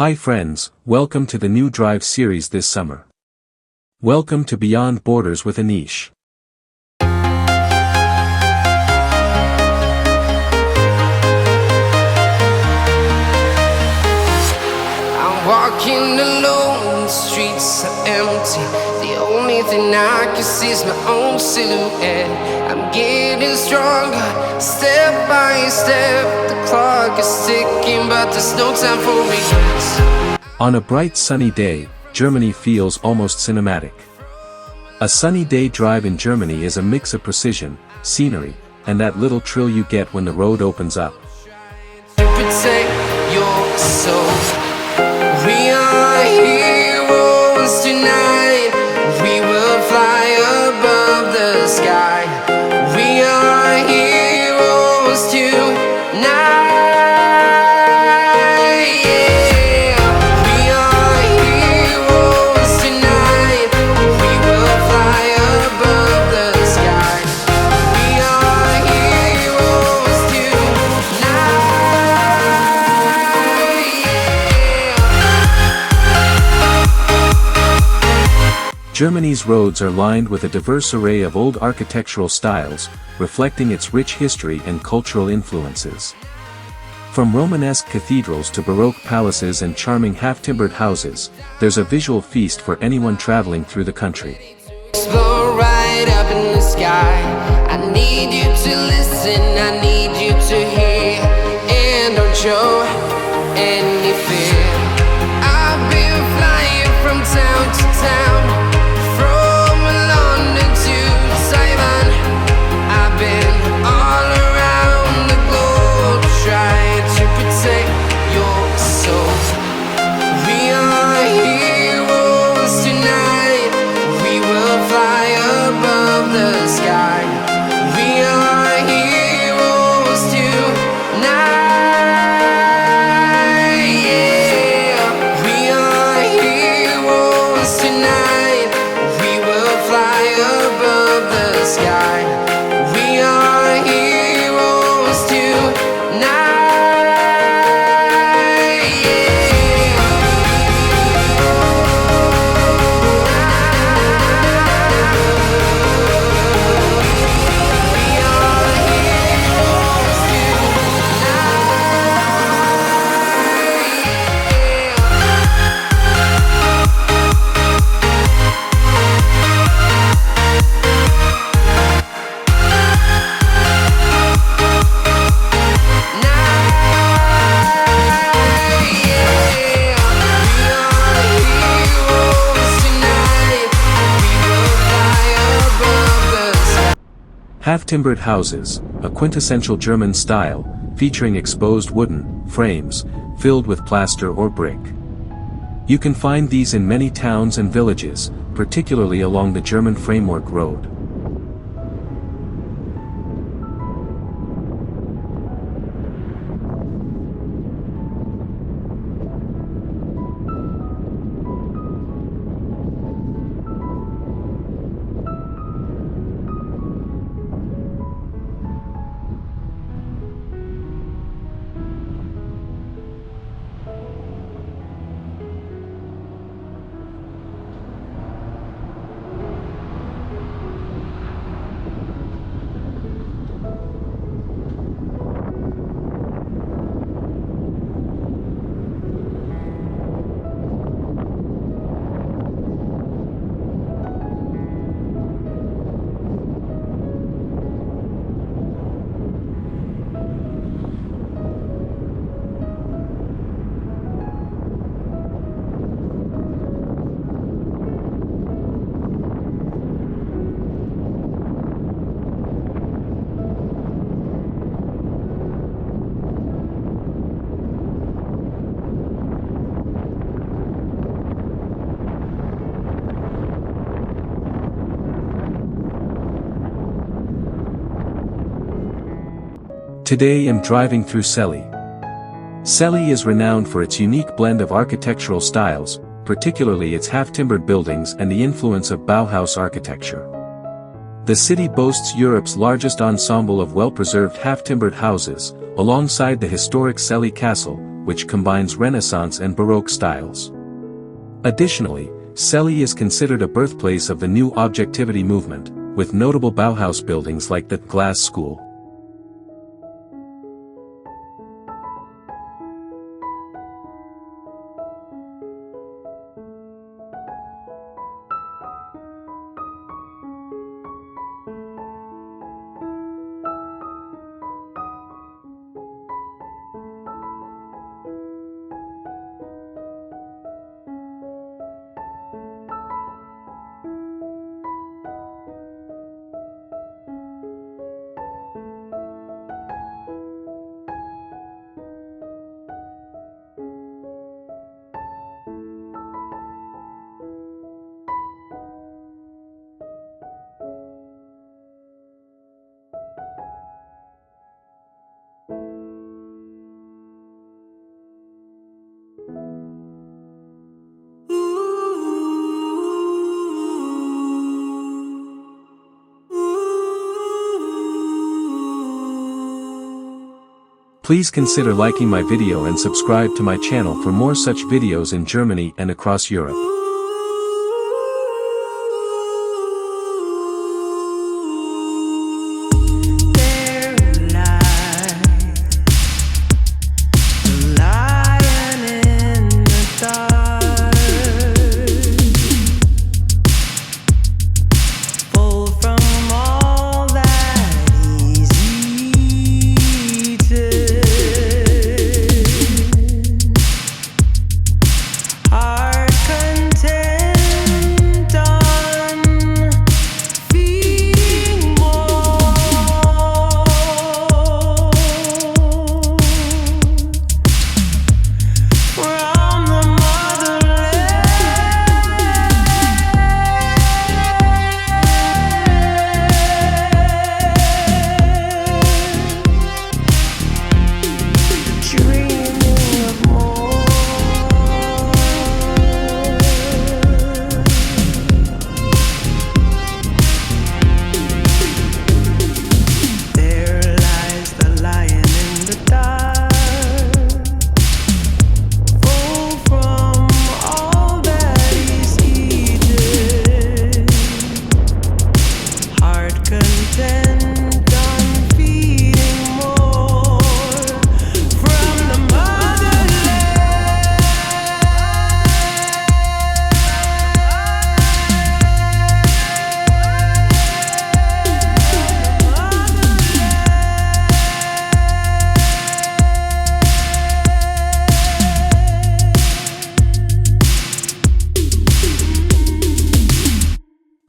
Hi friends, welcome to the new Drive series this summer. Welcome to Beyond Borders with Anish. I'm walking alone, the streets are empty. The only thing I can see is my own silhouette. I'm getting stronger, step by step. The clock is ticking, but there's no time for regrets. On a bright sunny day, Germany feels almost cinematic. A sunny day drive in Germany is a mix of precision, scenery, and that little thrill you get when the road opens up. Protect your soul. We are heroes tonight. We will fly above the sky. We are heroes tonight. Yeah. We are heroes tonight. We will fly above the sky. We are heroes tonight. Germany's roads are lined with a diverse array of old architectural styles, reflecting its rich history and cultural influences. From Romanesque cathedrals to Baroque palaces and charming half-timbered houses, there's a visual feast for anyone traveling through the country. Explore right up in the sky. I need you to listen, I need you to hear, and don't show any fear. I've been flying from town to town, from London to Taiwan. I've been all around the globe trying to protect your soul. We are heroes tonight. We will fly above the sky. We are heroes tonight. Yeah. We are heroes tonight. We will fly above the sky. We are heroes Half-timbered houses, a quintessential German style, featuring exposed wooden frames, filled with plaster or brick. You can find these in many towns and villages, particularly along the German Framework Road. Today I'm driving through Celle. Celle is renowned for its unique blend of architectural styles, particularly its half-timbered buildings and the influence of Bauhaus architecture. The city boasts Europe's largest ensemble of well-preserved half-timbered houses, alongside the historic Celle Castle, which combines Renaissance and Baroque styles. Additionally, Celle is considered a birthplace of the new objectivity movement, with notable Bauhaus buildings like the Glass School. Please consider liking my video and subscribe to my channel for more such videos in Germany and across Europe.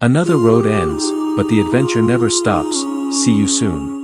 Another road ends, but the adventure never stops. See you soon.